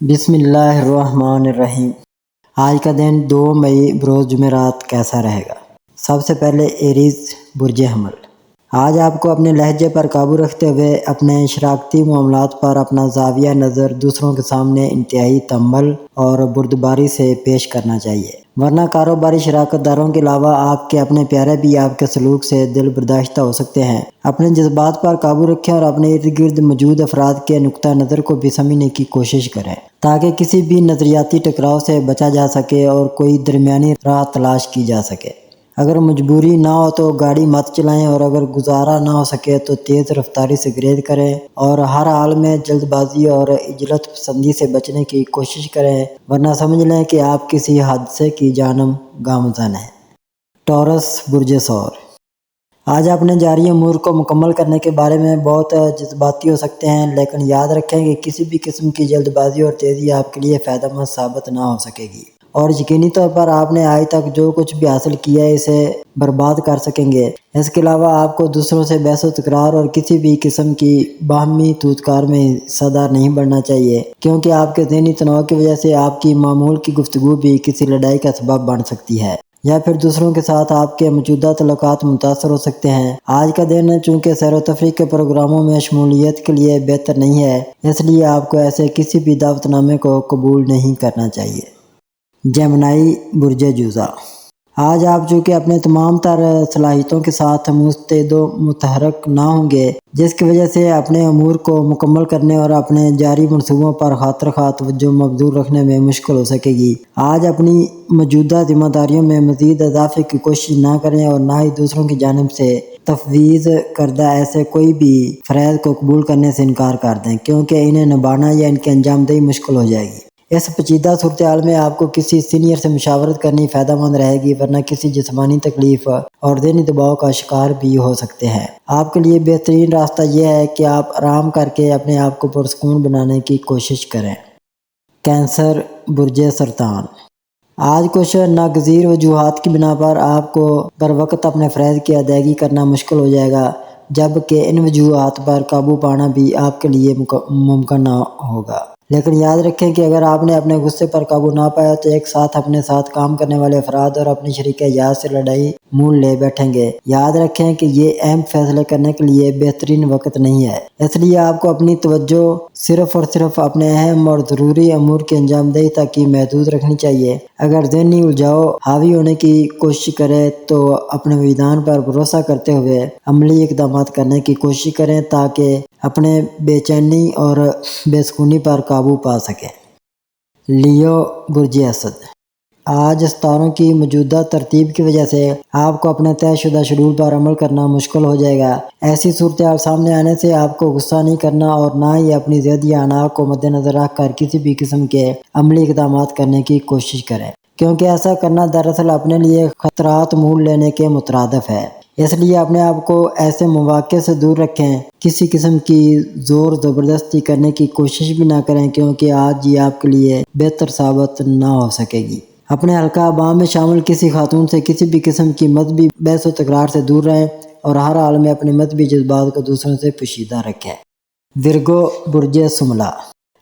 بسم اللہ الرحمن الرحیم۔ آج کا دن 2 مئی بروز جمعرات کیسا رہے گا؟ سب سے پہلے ایریز برج حمل، آج آپ کو اپنے لہجے پر قابو رکھتے ہوئے اپنے شراکتی معاملات پر اپنا زاویہ نظر دوسروں کے سامنے انتہائی تحمل اور بردباری سے پیش کرنا چاہیے، ورنہ کاروباری شراکت داروں کے علاوہ آپ کے اپنے پیارے بھی آپ کے سلوک سے دل برداشتہ ہو سکتے ہیں۔ اپنے جذبات پر قابو رکھیں اور اپنے ارد گرد موجود افراد کے نقطہ نظر کو بھی سمجھنے کی کوشش کریں تاکہ کسی بھی نظریاتی ٹکراؤ سے بچا جا سکے اور کوئی درمیانی راہ تلاش کی جا سکے۔ اگر مجبوری نہ ہو تو گاڑی مت چلائیں اور اگر گزارا نہ ہو سکے تو تیز رفتاری سے گریز کریں اور ہر حال میں جلد بازی اور عجلت پسندی سے بچنے کی کوشش کریں، ورنہ سمجھ لیں کہ آپ کسی حادثے کی جانب گامزن ہیں۔ ٹورس برج ثور، آج اپنے جاری امور کو مکمل کرنے کے بارے میں بہت جذباتی ہو سکتے ہیں، لیکن یاد رکھیں کہ کسی بھی قسم کی جلد بازی اور تیزی آپ کے لیے فائدہ مند ثابت نہ ہو سکے گی اور یقینی طور پر آپ نے آج تک جو کچھ بھی حاصل کیا ہے اسے برباد کر سکیں گے۔ اس کے علاوہ آپ کو دوسروں سے بحث و تکرار اور کسی بھی قسم کی باہمی توطئات میں حصہ دار نہیں بننا چاہیے، کیونکہ آپ کے ذہنی تناؤ کی وجہ سے آپ کی معمول کی گفتگو بھی کسی لڑائی کا سبب بن سکتی ہے یا پھر دوسروں کے ساتھ آپ کے موجودہ تعلقات متاثر ہو سکتے ہیں۔ آج کا دن چونکہ سیر و تفریح کے پروگراموں میں شمولیت کے لیے بہتر نہیں ہے، اس لیے آپ کو ایسے کسی بھی دعوت نامے کو قبول نہیں کرنا چاہیے۔ جیمنائی برج جوزا، آج آپ چونکہ اپنے تمام تر صلاحیتوں کے ساتھ مستعد و متحرک نہ ہوں گے، جس کی وجہ سے اپنے امور کو مکمل کرنے اور اپنے جاری منصوبوں پر خاطر خواہ توجہ مبذول رکھنے میں مشکل ہو سکے گی۔ آج اپنی موجودہ ذمہ داریوں میں مزید اضافے کی کوشش نہ کریں اور نہ ہی دوسروں کی جانب سے تفویض کردہ ایسے کوئی بھی فرائض کو قبول کرنے سے انکار کر دیں، کیونکہ انہیں نبھانا یا ان کی انجام دہی مشکل ہو جائے گی۔ اس پیچیدہ صورتحال میں آپ کو کسی سینئر سے مشاورت کرنی فائدہ مند رہے گی، ورنہ کسی جسمانی تکلیف اور ذہنی دباؤ کا شکار بھی ہو سکتے ہیں۔ آپ کے لیے بہترین راستہ یہ ہے کہ آپ آرام کر کے اپنے آپ کو پرسکون بنانے کی کوشش کریں۔ کینسر برج سرطان، آج کچھ ناگزیر وجوہات کی بنا پر آپ کو بر وقت اپنے فرائض کی ادائیگی کرنا مشکل ہو جائے گا، جبکہ ان وجوہات پر قابو پانا بھی آپ کے لیے ممکن نہ ہوگا۔ لیکن یاد رکھیں کہ اگر آپ نے اپنے غصے پر قابو نہ پایا تو ایک ساتھ اپنے ساتھ کام کرنے والے افراد اور اپنی شریک حیات سے لڑائی مول لے بیٹھیں گے۔ یاد رکھیں کہ یہ اہم فیصلے کرنے کے لیے بہترین وقت نہیں ہے، اس لیے آپ کو اپنی توجہ صرف اور صرف اپنے اہم اور ضروری امور کی انجام دہی تک ہی محدود رکھنی چاہیے۔ اگر ذہنی الجھاؤ حاوی ہونے کی کوشش کرے تو اپنے وجدان پر بھروسہ کرتے ہوئے عملی اقدامات کرنے کی کوشش کریں تاکہ اپنے بے چینی اور بے سکونی پر قابو پا سکیں۔ لیو برج اسد، آج ستاروں کی موجودہ ترتیب کی وجہ سے آپ کو اپنے طے شدہ شیڈول پر عمل کرنا مشکل ہو جائے گا۔ ایسی صورتحال سامنے آنے سے آپ کو غصہ نہیں کرنا اور نہ ہی اپنی ذاتی انا کو مد نظر رکھ کر کسی بھی قسم کے عملی اقدامات کرنے کی کوشش کریں، کیونکہ ایسا کرنا دراصل اپنے لیے خطرات مول لینے کے مترادف ہے۔ اس لیے اپنے آپ کو ایسے مواقع سے دور رکھیں، کسی قسم کی زور زبردستی کرنے کی کوشش بھی نہ کریں، کیونکہ آج یہ آپ کے لیے بہتر ثابت نہ ہو سکے گی۔ اپنے حلقہ عام میں شامل کسی خاتون سے کسی بھی قسم کی مذہبی بحث و تکرار سے دور رہیں اور ہر حال میں اپنے مذہبی جذبات کو دوسروں سے پوشیدہ رکھیں۔ ورگو برج شملہ،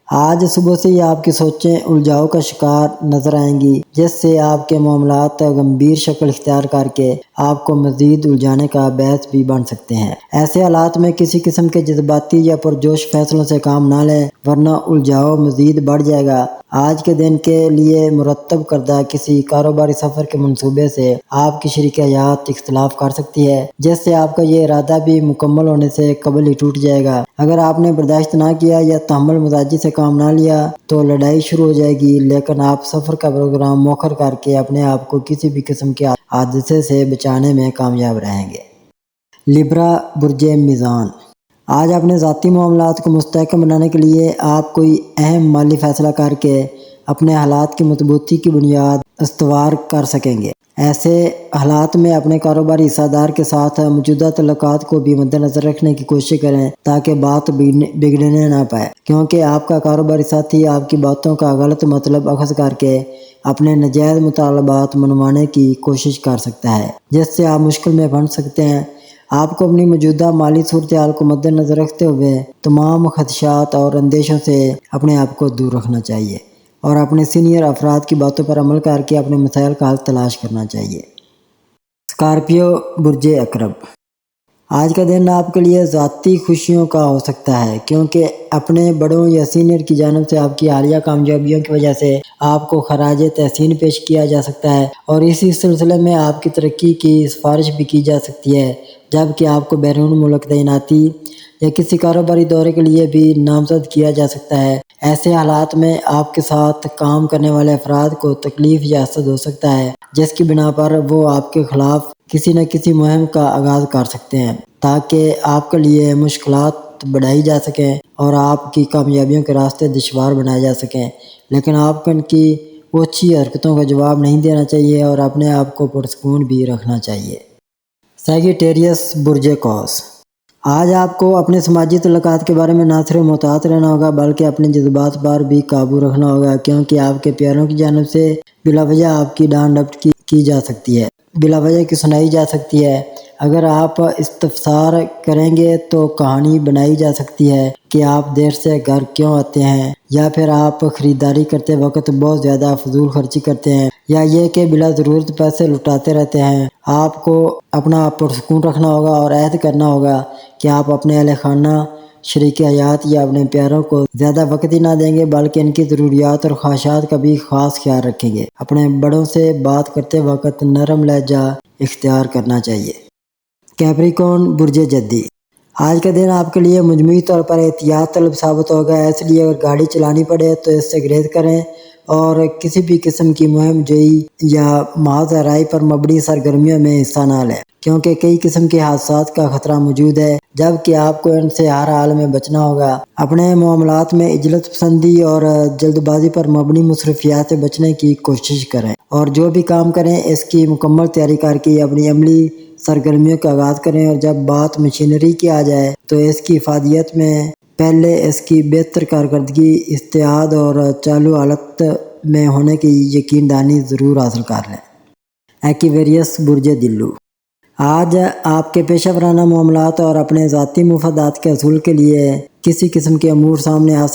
آج صبح سے ہی آپ کی سوچیں الجھاؤ کا شکار نظر آئیں گی، جس سے آپ کے معاملات گمبھیر شکل اختیار کر کے آپ کو مزید الجھانے کا باعث بھی بن سکتے ہیں۔ ایسے حالات میں کسی قسم کے جذباتی یا پرجوش فیصلوں سے کام نہ لیں، ورنہ الجھاؤ مزید بڑھ جائے گا۔ آج کے دن کے لیے مرتب کردہ کسی کاروباری سفر کے منصوبے سے آپ کی شریک حیات اختلاف کر سکتی ہے، جس سے آپ کا یہ ارادہ بھی مکمل ہونے سے قبل ہی ٹوٹ جائے گا۔ اگر آپ نے برداشت نہ کیا یا تحمل مزاجی سے کام نہ لیا تو لڑائی شروع ہو جائے گی، لیکن آپ سفر کا پروگرام مؤخر کر کے اپنے آپ کو کسی بھی قسم کے حادثے سے بچانے میں کامیاب رہیں گے۔ لیبرا برج میزان، آج اپنے ذاتی معاملات کو مستحکم بنانے کے لیے آپ کوئی اہم مالی فیصلہ کر کے اپنے حالات کی مضبوطی کی بنیاد استوار کر سکیں گے۔ ایسے حالات میں اپنے کاروباری حصہ دار کے ساتھ موجودہ تعلقات کو بھی مد نظر رکھنے کی کوشش کریں تاکہ بات بگڑنے نہ پائے، کیونکہ آپ کا کاروباری ساتھی آپ کی باتوں کا غلط مطلب اخذ کر کے اپنے ناجائز مطالبات منوانے کی کوشش کر سکتا ہے، جس سے آپ مشکل میں پھنس سکتے ہیں۔ آپ کو اپنی موجودہ مالی صورتحال کو مد نظر رکھتے ہوئے تمام خدشات اور اندیشوں سے اپنے آپ کو دور رکھنا چاہیے اور اپنے سینئر افراد کی باتوں پر عمل کر کے اپنے مسائل کا حل تلاش کرنا چاہیے۔ اسکارپیو برج عقرب، آج کا دن آپ کے لیے ذاتی خوشیوں کا ہو سکتا ہے، کیونکہ اپنے بڑوں یا سینئر کی جانب سے آپ کی حالیہ کامیابیوں کی وجہ سے آپ کو خراج تحسین پیش کیا جا سکتا ہے اور اسی سلسلے میں آپ کی ترقی کی سفارش بھی کی جا سکتی ہے، جبکہ آپ کو بیرون ملک تعیناتی یا کسی کاروباری دورے کے لیے بھی نامزد کیا جا سکتا ہے۔ ایسے حالات میں آپ کے ساتھ کام کرنے والے افراد کو تکلیف یا حسد ہو سکتا ہے، جس کی بنا پر وہ آپ کے خلاف کسی نہ کسی مہم کا آغاز کر سکتے ہیں تاکہ آپ کے لیے مشکلات بڑھائی جا سکیں اور آپ کی کامیابیوں کے راستے دشوار بنائے جا سکیں، لیکن آپ کو ان کی اوچھی حرکتوں کا جواب نہیں دینا چاہیے اور اپنے آپ کو پرسکون بھی رکھنا چاہیے۔ سیگیٹیریس برج قوس، آج آپ کو اپنے سماجی تعلقات کے بارے میں نہ صرف محتاط رہنا ہوگا بلکہ اپنے جذبات پر بھی قابو رکھنا ہوگا، کیونکہ آپ کے پیاروں کی جانب سے بلا وجہ آپ کی ڈانٹ ڈپٹ کی جا سکتی ہے، بلا وجہ کی سنائی جا سکتی ہے۔ اگر آپ استفسار کریں گے تو کہانی بنائی جا سکتی ہے کہ آپ دیر سے گھر کیوں آتے ہیں، یا پھر آپ خریداری کرتے وقت بہت زیادہ فضول خرچی کرتے ہیں، یا یہ کہ بلا ضرورت پیسے لٹاتے رہتے ہیں۔ آپ کو اپنا پرسکون رکھنا ہوگا اور عہد کرنا ہوگا کہ آپ اپنے اہل خانہ، شریک حیات یا اپنے پیاروں کو زیادہ وقت ہی نہ دیں گے بلکہ ان کی ضروریات اور خواہشات کا بھی خاص خیال رکھیں گے۔ اپنے بڑوں سے بات کرتے وقت نرم لہجہ اختیار کرنا چاہیے۔ کیپریکون برج جدی، آج کا دن آپ کے لیے مجموعی طور پر احتیاط طلب ثابت ہوگا، اس لیے اگر گاڑی چلانی پڑے تو اس سے گریز کریں اور کسی بھی قسم کی مہم جوئی یا محض رائے پر مبنی سرگرمیوں میں حصہ نہ لیں، کیونکہ کئی قسم کے حادثات کا خطرہ موجود ہے، جبکہ آپ کو ان سے ہر حال میں بچنا ہوگا۔ اپنے معاملات میں عجلت پسندی اور جلد بازی پر مبنی مصروفیات سے بچنے کی کوشش کریں اور جو بھی کام کریں اس کی مکمل تیاری کر کے اپنی عملی سرگرمیوں کا آغاز کریں، اور جب بات مشینری کی آ جائے تو اس کی افادیت میں پہلے اس کی بہتر کارکردگی، استعداد اور چالو حالت میں ہونے کی یقین دہانی ضرور حاصل کر لیں۔ ایکویریس برج دلو، آج آپ کے پیشہ ورانہ معاملات اور اپنے ذاتی مفادات کے حصول کے لیے کئی قسم کے امور سامنے آ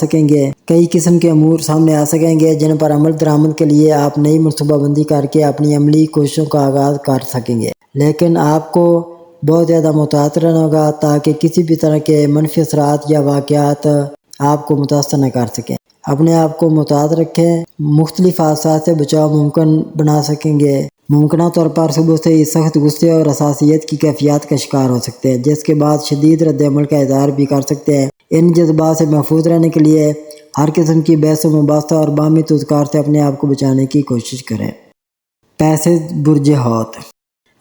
سکیں گے جن پر عمل درآمد کے لیے آپ نئی منصوبہ بندی کر کے اپنی عملی کوششوں کا آغاز کر سکیں گے، لیکن آپ کو بہت زیادہ محتاط رہنا ہوگا تاکہ کسی بھی طرح کے منفی اثرات یا واقعات آپ کو متاثر نہ کر سکیں۔ اپنے آپ کو محتاط رکھیں، مختلف حادثات سے بچاؤ ممکن بنا سکیں گے۔ ممکنہ طور پر صبح سے ہی سخت غصے اور حساسیت کی کیفیات کا شکار ہو سکتے ہیں، جس کے بعد شدید رد عمل کا اظہار بھی کر سکتے ہیں۔ ان جذبات سے محفوظ رہنے کے لیے ہر قسم کی بحث و مباحثہ اور باہمی تذکار سے اپنے آپ کو بچانے کی کوشش کریں۔ پیسز برج حوت،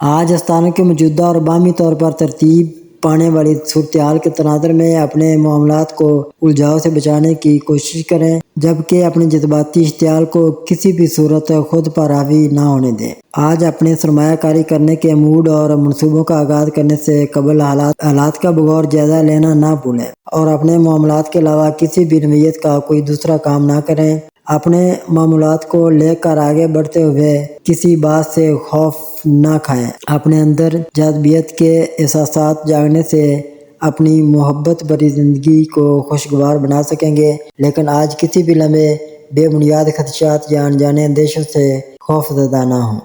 آج استانوں کے موجودہ اور باہمی طور پر ترتیب پانے والی صورتحال کے تناظر میں اپنے معاملات کو الجھاؤ سے بچانے کی کوشش کریں، جبکہ اپنے جذباتی اشتعال کو کسی بھی صورت خود پر حاوی نہ ہونے دیں۔ آج اپنے سرمایہ کاری کرنے کے موڈ اور منصوبوں کا آغاز کرنے سے قبل حالات کا بغور جائزہ لینا نہ بھولیں اور اپنے معاملات کے علاوہ کسی بھی نوعیت کا کوئی دوسرا کام نہ کریں۔ اپنے معاملات کو لے کر آگے بڑھتے ہوئے کسی بات سے خوف نہ کھائیں۔ اپنے اندر جاذبیت کے احساسات جاگنے سے اپنی محبت بھری زندگی کو خوشگوار بنا سکیں گے، لیکن آج کسی بھی لمحے بے بنیاد خدشات یا انجانے اندیشوں سے خوف زدہ نہ ہوں۔